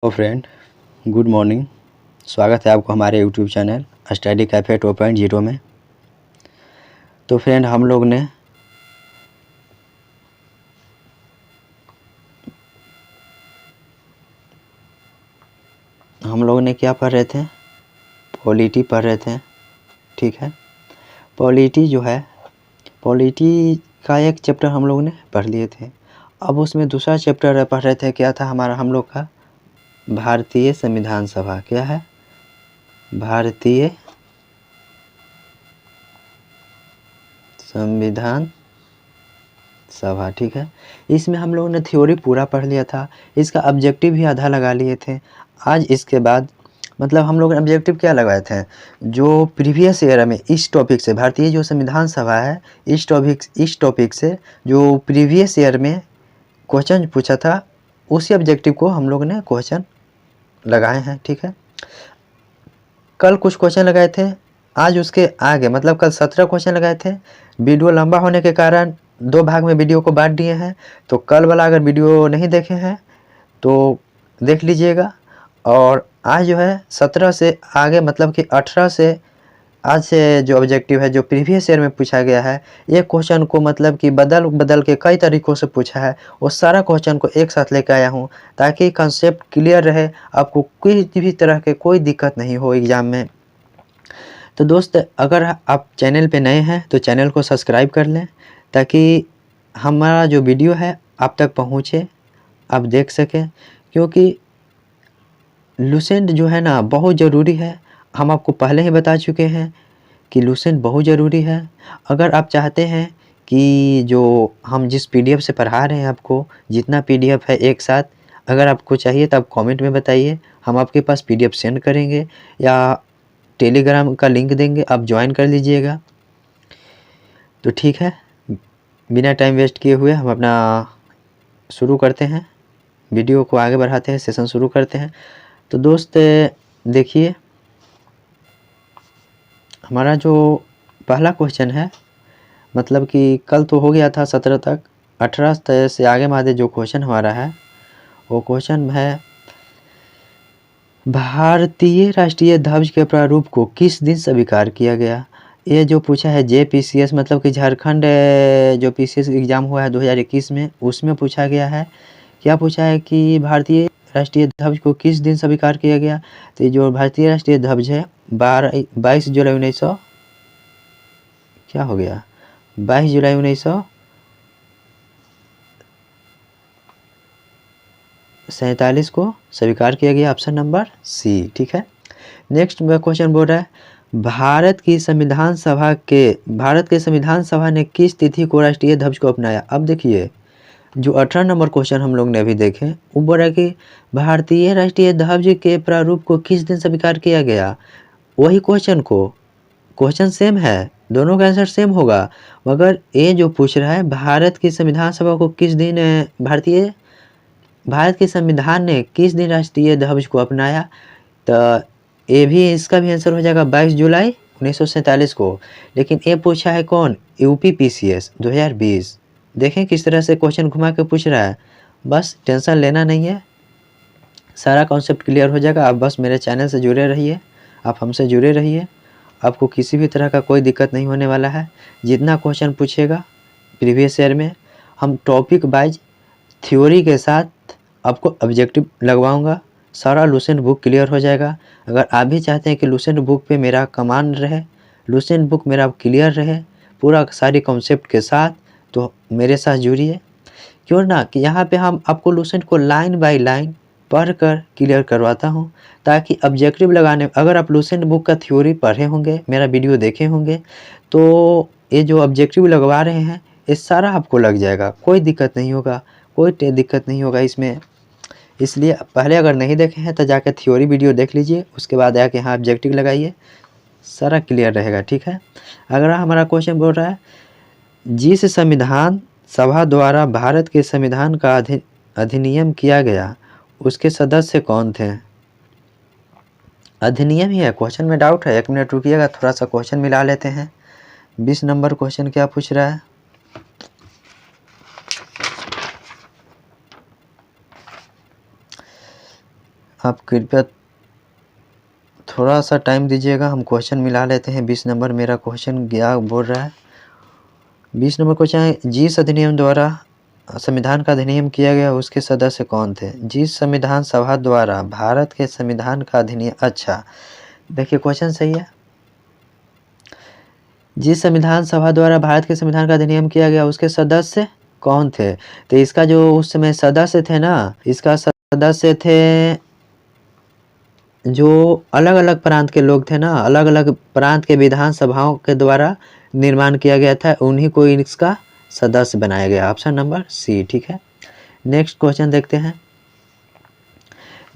Hello friend, good morning. स्वागत है आपको हमारे यूट्यूब चैनल स्टडी कैफे 2.0 में। तो फ्रेंड हम लोग ने क्या पढ़ रहे थे? पॉलिटी पढ़ रहे थे, ठीक है। पॉलिटी जो है, पॉलिटी का एक चैप्टर हम लोग ने पढ़ लिए थे। अब उसमें दूसरा चैप्टर पढ़ रहे थे। क्या था हमारा हम लोग का? भारतीय संविधान सभा। क्या है? भारतीय संविधान सभा, ठीक है। इसमें हम लोगों ने थ्योरी पूरा पढ़ लिया था, इसका ऑब्जेक्टिव भी आधा लगा लिए थे। आज इसके बाद मतलब हम लोग ने ऑब्जेक्टिव क्या लगाए थे? जो प्रीवियस ईयर में इस टॉपिक से, भारतीय जो संविधान सभा है, इस टॉपिक से जो प्रीवियस ईयर में क्वेश्चन पूछा था, उसी ऑब्जेक्टिव को हम लोग ने क्वेश्चन लगाए हैं, ठीक है। कल कुछ क्वेश्चन लगाए थे, आज उसके आगे मतलब कल 17 क्वेश्चन लगाए थे। वीडियो लंबा होने के कारण 2 भाग में वीडियो को बांट दिए हैं। तो कल वाला अगर वीडियो नहीं देखे हैं तो देख लीजिएगा। और आज जो है 17 से आगे मतलब कि 18 से आज से जो ऑब्जेक्टिव है, जो प्रीवियस ईयर में पूछा गया है, एक क्वेश्चन को मतलब कि बदल के कई तरीक़ों से पूछा है, वो सारा क्वेश्चन को एक साथ लेकर आया हूँ ताकि कंसेप्ट क्लियर रहे, आपको कोई भी तरह के कोई दिक्कत नहीं हो एग्ज़ाम में। तो दोस्त, अगर आप चैनल पे नए हैं तो चैनल को सब्सक्राइब कर लें ताकि हमारा जो वीडियो है आप तक पहुँचे, आप देख सकें। क्योंकि लुसेंट जो है ना बहुत ज़रूरी है। हम आपको पहले ही बता चुके हैं कि लुसेंट बहुत ज़रूरी है। अगर आप चाहते हैं कि जो हम जिस पीडीएफ से पढ़ा रहे हैं आपको, जितना पीडीएफ है एक साथ अगर आपको चाहिए तो आप कमेंट में बताइए, हम आपके पास पीडीएफ सेंड करेंगे या टेलीग्राम का लिंक देंगे, आप ज्वाइन कर लीजिएगा। तो ठीक है, बिना टाइम वेस्ट किए हुए हम अपना शुरू करते हैं, वीडियो को आगे बढ़ाते हैं, सेशन शुरू करते हैं। तो दोस्त देखिए, हमारा जो पहला क्वेश्चन है, मतलब कि कल तो हो गया था 17 तक, 18 से आगे मादे जो क्वेश्चन हमारा है वो क्वेश्चन है, भारतीय राष्ट्रीय ध्वज के प्रारूप को किस दिन स्वीकार किया गया? ये जो पूछा है जेपीसीएस मतलब कि झारखंड जो पीसीएस एग्ज़ाम हुआ है 2021 में, उसमें पूछा गया है। क्या पूछा है कि भारतीय राष्ट्रीय ध्वज को किस दिन स्वीकार किया गया? तो ये जो भारतीय राष्ट्रीय ध्वज है 22 जुलाई 1900 क्या हो गया 22 जुलाई 1947 को स्वीकार किया गया। ऑप्शन नंबर सी, ठीक है। नेक्स्ट क्वेश्चन बोल रहा है, भारत की संविधान सभा ने किस तिथि को राष्ट्रीय ध्वज को अपनाया? अब देखिए, जो 18 नंबर क्वेश्चन हम लोग ने अभी देखे, वो बोल रहा है कि भारतीय राष्ट्रीय ध्वज के प्रारूप को किस दिन स्वीकार किया गया। वही क्वेश्चन सेम है, दोनों का आंसर सेम होगा, मगर ये जो पूछ रहा है भारत की संविधान सभा को किस दिन भारत के संविधान ने किस दिन राष्ट्रीय ध्वज को अपनाया, तो ये भी इसका भी आंसर हो जाएगा 22 जुलाई 1947 को। लेकिन ये पूछा है कौन? UP PCS 2020। देखें किस तरह से क्वेश्चन घुमा के पूछ रहा है। बस टेंशन लेना नहीं है, सारा कॉन्सेप्ट क्लियर हो जाएगा। आप बस मेरे चैनल से जुड़े रहिए, आप हमसे जुड़े रहिए, आपको किसी भी तरह का कोई दिक्कत नहीं होने वाला है। जितना क्वेश्चन पूछेगा प्रीवियस ईयर में, हम टॉपिक वाइज थ्योरी के साथ आपको ऑब्जेक्टिव लगवाऊंगा। सारा लुसेंट बुक क्लियर हो जाएगा। अगर आप भी चाहते हैं कि लुसेंट बुक पे मेरा कमांड रहे, लुसेंट बुक मेरा क्लियर रहे पूरा सारी कॉन्सेप्ट के साथ, तो मेरे साथ जुड़िए। क्यों ना कि यहाँ पे हम आपको लुसेंट को लाइन बाय लाइन पढ़ कर क्लियर करवाता हूँ, ताकि ऑब्जेक्टिव लगाने, अगर आप लुसेंट बुक का थ्योरी पढ़े होंगे, मेरा वीडियो देखे होंगे, तो ये जो ऑब्जेक्टिव लगवा रहे हैं ये सारा आपको लग जाएगा, कोई दिक्कत नहीं होगा, कोई दिक्कत नहीं होगा इसमें। इसलिए पहले अगर नहीं देखे हैं तो जाकर थ्योरी वीडियो देख लीजिए, उसके बाद आके यहाँ ऑब्जेक्टिव लगाइए, सारा क्लियर रहेगा, ठीक है। अगर हमारा क्वेश्चन बोल रहा है, जिस संविधान सभा द्वारा भारत के संविधान का अधिनियम किया गया उसके सदस्य कौन थे? अधिनियम ही है, क्वेश्चन में डाउट है, 1 मिनट रुकिएगा, थोड़ा सा क्वेश्चन मिला लेते हैं। 20 नंबर क्वेश्चन क्या पूछ रहा है? आप कृपया थोड़ा सा टाइम दीजिएगा, हम क्वेश्चन मिला लेते हैं। 20 नंबर मेरा क्वेश्चन क्या बोल रहा है। 20 नंबर क्वेश्चन है, जिस अधिनियम द्वारा संविधान का अधिनियम किया गया उसके सदस्य कौन थे। जिस संविधान सभा द्वारा भारत के संविधान का अधिनियम, अच्छा देखिए क्वेश्चन सही है। जिस संविधान सभा द्वारा भारत के संविधान का अधिनियम किया गया उसके सदस्य कौन थे। तो इसका जो उस समय सदस्य थे ना, इसका सदस्य थे जो अलग अलग प्रांत के लोग थे ना, अलग अलग प्रांत के विधान सभाओं के द्वारा निर्माण किया गया था, उन्हीं को इसका सदस्य बनाया गया। ऑप्शन नंबर सी ठीक है। नेक्स्ट क्वेश्चन देखते हैं।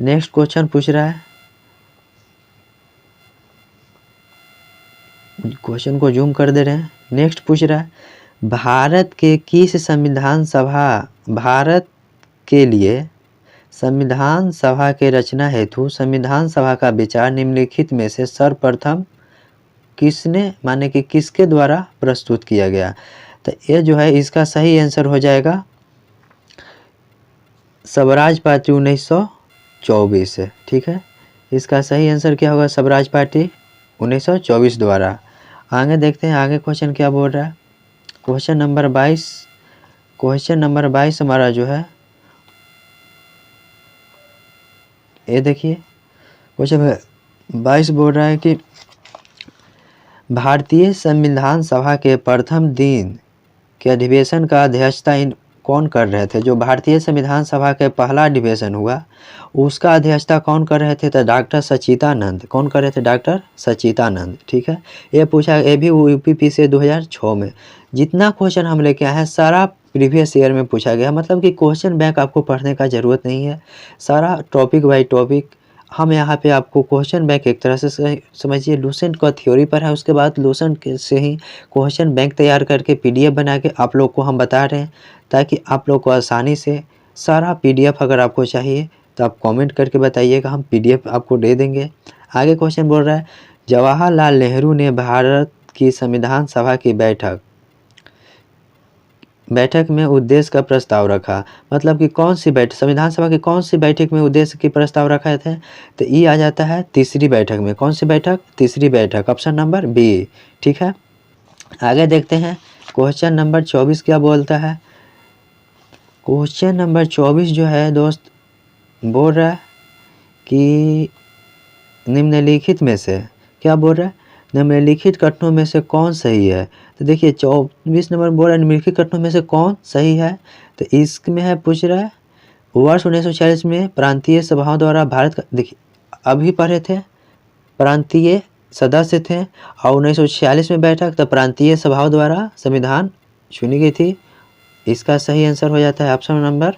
नेक्स्ट क्वेश्चन पूछ रहा है, क्वेश्चन को जूम कर दे रहे हैं। नेक्स्ट पूछ रहा है, भारत के किस संविधान सभा, भारत के लिए संविधान सभा के रचना हेतु संविधान सभा का विचार निम्नलिखित में से सर्वप्रथम किसने, माने कि किसके द्वारा प्रस्तुत किया गया। तो ये जो है इसका सही आंसर हो जाएगा स्वराज पार्टी 1924 है ठीक है। इसका सही आंसर क्या होगा, स्वराज पार्टी 1924 द्वारा। आगे देखते हैं आगे क्वेश्चन क्या बोल रहा है। क्वेश्चन नंबर 22, क्वेश्चन नंबर 22 हमारा जो है, ये देखिए क्वेश्चन 22 बोल रहा है कि भारतीय संविधान सभा के प्रथम दिन के अधिवेशन का अध्यक्षता कौन कर रहे थे। जो भारतीय संविधान सभा के पहला अधिवेशन हुआ उसका अध्यक्षता कौन कर रहे थे, तो डॉक्टर सच्चिदानंद। कौन कर रहे थे, डॉक्टर सच्चिदानंद ठीक है। ये पूछा, ये भी यूपीपी से 2006 में। जितना क्वेश्चन हम लेके आए हैं सारा प्रीवियस ईयर में पूछा गया, मतलब कि क्वेश्चन बैंक आपको पढ़ने का ज़रूरत नहीं है, सारा टॉपिक बाई टॉपिक हम यहाँ पे आपको क्वेश्चन बैंक एक तरह से समझिए लूसेंट का थ्योरी पर है, उसके बाद लूसेंट से ही क्वेश्चन बैंक तैयार करके पीडीएफ बना के आप लोग को हम बता रहे हैं, ताकि आप लोग को आसानी से सारा पीडीएफ अगर आपको चाहिए तो आप कमेंट करके बताइएगा, हम पीडीएफ आपको दे देंगे। आगे क्वेश्चन बोल रहा है, जवाहरलाल नेहरू ने भारत की संविधान सभा की बैठक में उद्देश्य का प्रस्ताव रखा। मतलब कि कौन सी बैठक, संविधान सभा की कौन सी बैठक में उद्देश्य की प्रस्ताव रखा थे, तो ये आ जाता है तीसरी बैठक में। कौन सी बैठक, तीसरी बैठक, ऑप्शन नंबर बी ठीक है। आगे देखते हैं क्वेश्चन नंबर 24 क्या बोलता है। क्वेश्चन नंबर 24 जो है दोस्त बोल रहा है कि निम्नलिखित में से, क्या बोल रहा है, निम्नलिखित कथनों में से कौन सही है। तो देखिए 24 नंबर बोल रहा है निम्नलिखित कथनों में से कौन सही है। तो इसमें है पूछ रहा है, वर्ष 1940 में प्रांतीय सभाओं द्वारा भारत का, देखिए अभी पढ़े थे प्रांतीय सदस्य थे, और 1946 में बैठक तो प्रांतीय सभाओं द्वारा संविधान चुनी गई थी। इसका सही आंसर हो जाता है ऑप्शन नंबर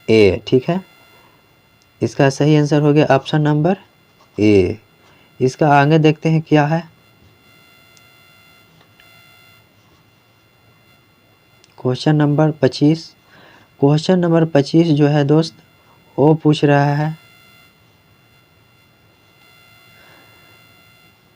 ए ठीक है। इसका सही आंसर हो गया ऑप्शन नंबर ए। इसका आगे देखते हैं क्या है। क्वेश्चन नंबर 25, क्वेश्चन नंबर 25 जो है दोस्त वो पूछ रहा है,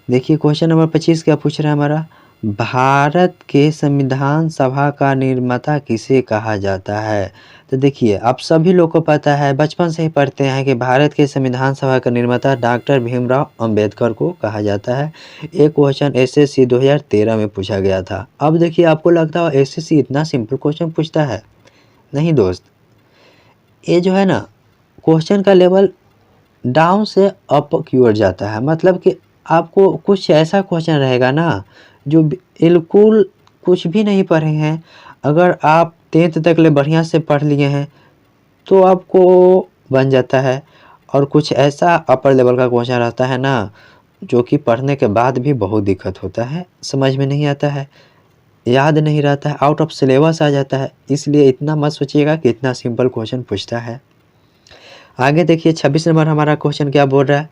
देखिए क्वेश्चन नंबर 25 क्या पूछ रहा है हमारा, भारत के संविधान सभा का निर्माता किसे कहा जाता है। तो देखिए आप सभी लोग को पता है, बचपन से ही पढ़ते हैं कि भारत के संविधान सभा का निर्माता डॉक्टर भीमराव अंबेडकर को कहा जाता है। एक क्वेश्चन एसएससी 2013 में पूछा गया था। अब देखिए आपको लगता है एसएससी इतना सिंपल क्वेश्चन पूछता है, नहीं दोस्त, ये जो है ना क्वेश्चन का लेवल डाउन से अप की ओर जाता है। मतलब कि आपको कुछ ऐसा क्वेश्चन रहेगा ना जो बिल्कुल कुछ भी नहीं पढ़े हैं, अगर आप 10th तक ले बढ़िया से पढ़ लिए हैं तो आपको बन जाता है। और कुछ ऐसा अपर लेवल का क्वेश्चन रहता है ना जो कि पढ़ने के बाद भी बहुत दिक्कत होता है, समझ में नहीं आता है, याद नहीं रहता है, आउट ऑफ सिलेबस आ जाता है। इसलिए इतना मत सोचिएगा कि इतना सिंपल क्वेश्चन पूछता है। आगे देखिए 26 नंबर हमारा क्वेश्चन क्या बोल रहा है,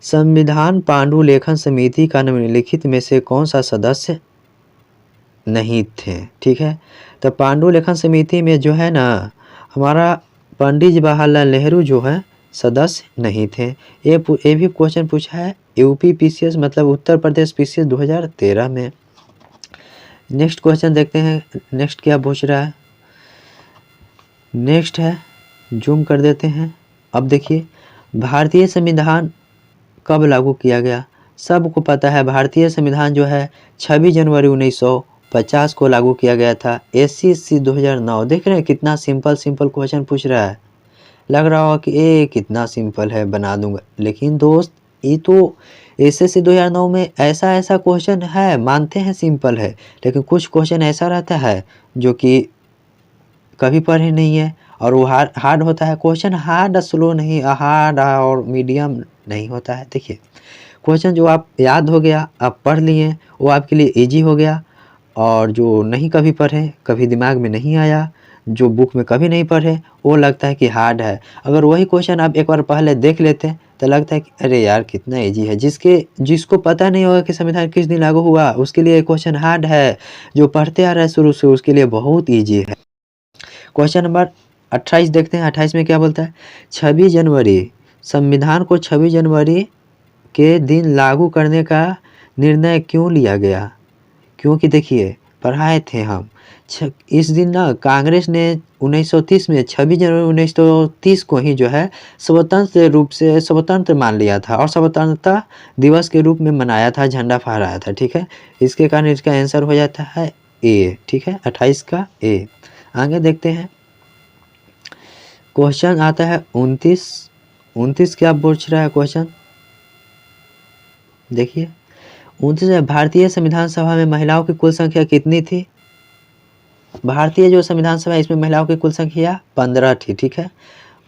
संविधान पांडुलेखन समिति का निम्नलिखित में से कौन सा सदस्य नहीं थे ठीक है। तो पांडुलेखन समिति में जो है ना हमारा पंडित जवाहरलाल नेहरू जो है सदस्य नहीं थे। ये भी क्वेश्चन पूछा है यूपी पीसीएस, मतलब उत्तर प्रदेश पीसीएस 2013 में। नेक्स्ट क्वेश्चन देखते हैं, नेक्स्ट क्या पूछ रहा है। नेक्स्ट है, जूम कर देते हैं, अब देखिए, भारतीय संविधान कब लागू किया गया? सबको पता है भारतीय संविधान जो है 26 जनवरी 1950 को लागू किया गया था। SC 2009। देख रहे हैं कितना सिंपल क्वेश्चन पूछ रहा है। लग रहा होगा कि ये कितना सिंपल है, बना दूंगा, लेकिन दोस्त ये तो SSC 2009 में ऐसा क्वेश्चन है, मानते हैं सिंपल है, लेकिन कुछ क्वेश्चन ऐसा रहता है जो कि कभी पढ़े नहीं है और वो हार्ड होता है। क्वेश्चन हार्ड स्लो नहीं, हार्ड और मीडियम नहीं होता है। देखिए, क्वेश्चन जो आप याद हो गया, आप पढ़ लिए, वो आपके लिए इजी हो गया, और जो नहीं कभी पढ़े, कभी दिमाग में नहीं आया, जो बुक में कभी नहीं पढ़े, वो लगता है कि हार्ड है। अगर वही क्वेश्चन आप एक बार पहले देख लेते हैं तो लगता है कि अरे यार कितना इजी है। जिसको पता नहीं होगा कि संविधान किस दिन लागू हुआ, उसके लिए क्वेश्चन हार्ड है। जो पढ़ते आ रहा है शुरू से, उसके लिए बहुत ईजी है। क्वेश्चन नंबर 28 देखते हैं। 28 में क्या बोलता है? 26 जनवरी, संविधान को 26 जनवरी के दिन लागू करने का निर्णय क्यों लिया गया? क्योंकि देखिए, पढ़ाए थे हम, इस दिन ना कांग्रेस ने 1930 में 26 जनवरी 1930 को ही जो है स्वतंत्र रूप से स्वतंत्र मान लिया था और स्वतंत्रता दिवस के रूप में मनाया था, झंडा फहराया था। ठीक है, इसके कारण इसका आंसर हो जाता है ए। ठीक है, 28 का ए। आगे देखते हैं। क्वेश्चन आता है 29 क्या पूछ रहा है क्वेश्चन? देखिए, 29 में भारतीय संविधान सभा में महिलाओं की कुल संख्या कितनी थी? भारतीय जो संविधान सभा, इसमें महिलाओं की कुल संख्या 15 थी। ठीक है,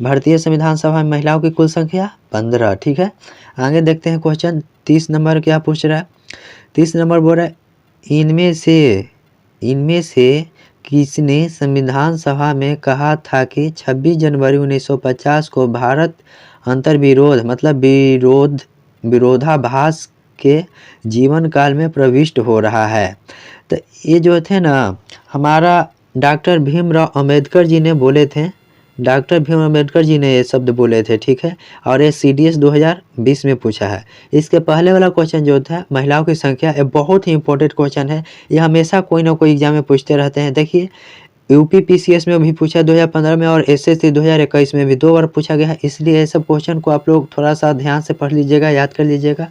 भारतीय संविधान सभा में महिलाओं की कुल संख्या 15। ठीक है, आगे देखते हैं। क्वेश्चन 30 नंबर क्या पूछ रहा है? 30 नंबर बोल रहा है, इनमें से किसने संविधान सभा में कहा था कि 26 जनवरी 1950 को भारत अंतर्विरोध मतलब विरोधाभास के जीवन काल में प्रविष्ट हो रहा है? तो ये जो थे ना, हमारा डॉक्टर भीमराव अंबेडकर जी ने बोले थे। डॉक्टर भीम अंबेडकर जी ने ये शब्द बोले थे। ठीक है, और ये CDS 2020 में पूछा है। इसके पहले वाला क्वेश्चन जो था महिलाओं की संख्या, ये बहुत ही इंपॉर्टेंट क्वेश्चन है। ये हमेशा कोई ना कोई एग्जाम में पूछते रहते हैं। देखिए, UP PCS में भी पूछा 2015 में, और SSC 2021 में भी 2 बार पूछा गया है। इसलिए ये सब क्वेश्चन को आप लोग थोड़ा सा ध्यान से पढ़ लीजिएगा, याद कर लीजिएगा।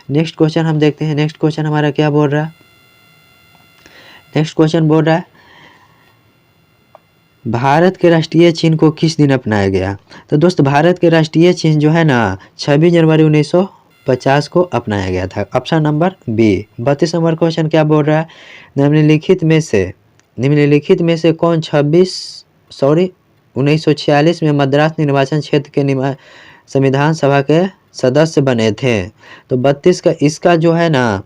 नेक्स्ट क्वेश्चन हम देखते हैं। नेक्स्ट क्वेश्चन हमारा क्या बोल रहा है? नेक्स्ट क्वेश्चन बोल रहा है, भारत के राष्ट्रीय चिन्ह को किस दिन अपनाया गया? तो दोस्त, भारत के राष्ट्रीय चिन्ह जो है ना 26 जनवरी 1950 को अपनाया गया था। Option number B. 32 नंबर क्वेश्चन क्या बोल रहा है? निम्नलिखित में से कौन 1946 में मद्रास निर्वाचन क्षेत्र के संविधान सभा के सदस्य बने थे? तो 32 का इसका जो है ना,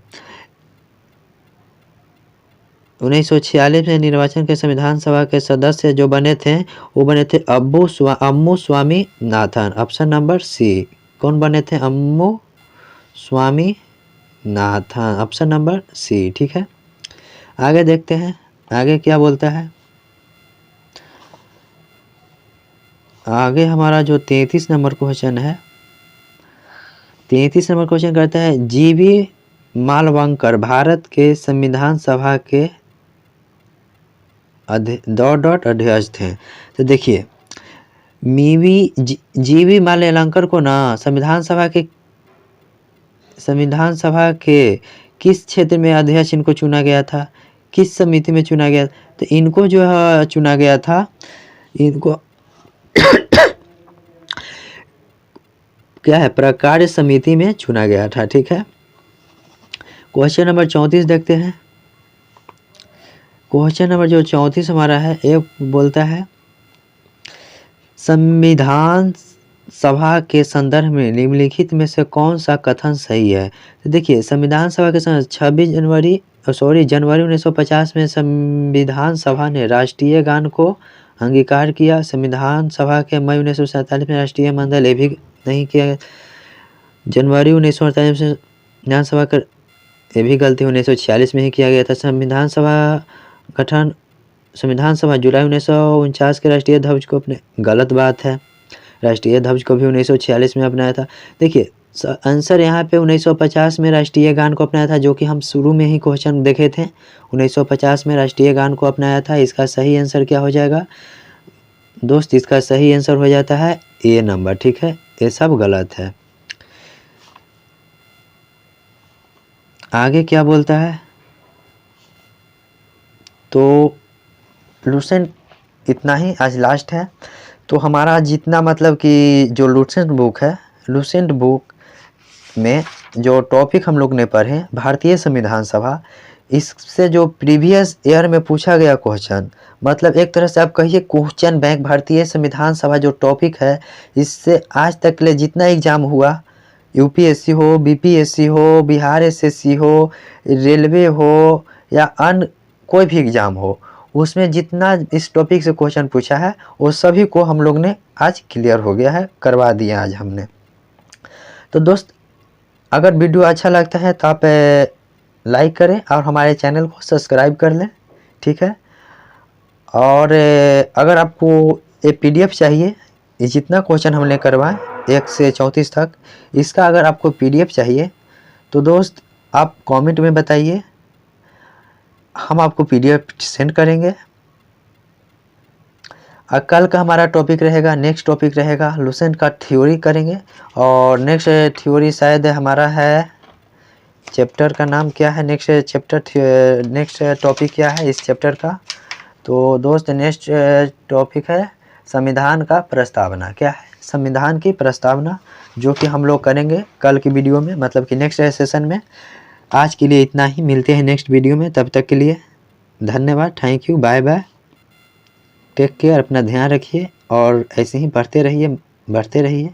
1946 में निर्वाचन के संविधान सभा के सदस्य जो बने थे, वो बने थे Ammu Swaminathan. Option number C. कौन बने थे? Ammu Swaminathan. Option number C. ठीक है, आगे देखते हैं। आगे क्या बोलता है? आगे हमारा जो 33 नंबर क्वेश्चन है, 33 नंबर क्वेश्चन करता है, GV मालवंकर भारत के संविधान सभा के अध्यक्ष थे। तो देखिए, GV माल्यालंकर को ना संविधान सभा के किस क्षेत्र में अध्यक्ष इनको चुना गया था? किस समिति में चुना गया? तो इनको जो है चुना गया था, इनको क्या है, प्रकार्य समिति में चुना गया था। ठीक है, क्वेश्चन नंबर 34 देखते हैं। क्वेश्चन नंबर जो 34 हमारा है, एक बोलता है, संविधान सभा के संदर्भ में निम्नलिखित में से कौन सा कथन सही है? तो देखिए, संविधान सभा के संदर्भ 26 जनवरी 1950 में संविधान सभा ने राष्ट्रीय गान को अंगीकार किया। संविधान सभा के मई 1947 में राष्ट्रीय मंडल ये भी नहीं किया। जनवरी 1948 में संविधान सभा का, ये भी गलती 1946 में ही किया गया था। संविधान सभा जुलाई 1949 के राष्ट्रीय ध्वज को अपने, गलत बात है, राष्ट्रीय ध्वज को भी 1946 में अपनाया था। देखिए, आंसर यहाँ पे 1950 में राष्ट्रीय गान को अपनाया था, जो कि हम शुरू में ही क्वेश्चन देखे थे। 1950 में राष्ट्रीय गान को अपनाया था। इसका सही आंसर क्या हो जाएगा दोस्त? इसका सही आंसर हो जाता है ये नंबर, ठीक है, ये सब गलत है। आगे क्या बोलता है, तो लूसेंट इतना ही आज लास्ट है। तो हमारा जितना मतलब कि जो लूसेंट बुक है, लूसेंट बुक में जो टॉपिक हम लोग ने पढ़े भारतीय संविधान सभा, इससे जो प्रीवियस ईयर में पूछा गया क्वेश्चन, मतलब एक तरह से आप कहिए क्वेश्चन बैंक भारतीय संविधान सभा जो टॉपिक है, इससे आज तक ले जितना एग्जाम हुआ, यूपीएससी हो, बीपीएससी हो, बिहार एसएससी हो, रेलवे हो या अन्य कोई भी एग्ज़ाम हो, उसमें जितना इस टॉपिक से क्वेश्चन पूछा है वो सभी को हम लोग ने आज क्लियर हो गया है, करवा दिया आज हमने। तो दोस्त, अगर वीडियो अच्छा लगता है तो आप लाइक करें और हमारे चैनल को सब्सक्राइब कर लें, ठीक है। और अगर आपको ये पीडीएफ चाहिए, ये जितना क्वेश्चन हमने करवाए 1 से 34 तक, इसका अगर आपको पीडीएफ चाहिए तो दोस्त आप कमेंट में बताइए, हम आपको पीडीएफ सेंड करेंगे। कल का हमारा टॉपिक रहेगा, नेक्स्ट टॉपिक रहेगा लूसेंट का थ्योरी करेंगे। और नेक्स्ट थ्योरी शायद हमारा है, चैप्टर का नाम क्या है, नेक्स्ट टॉपिक क्या है इस चैप्टर का, तो दोस्त नेक्स्ट टॉपिक है संविधान का प्रस्तावना। क्या है, संविधान की प्रस्तावना, जो कि हम लोग करेंगे कल की वीडियो में, मतलब कि नेक्स्ट सेशन में। आज के लिए इतना ही, मिलते हैं नेक्स्ट वीडियो में, तब तक के लिए धन्यवाद, thank you, bye bye, take care, अपना ध्यान रखिए और ऐसे ही बढ़ते रहिए।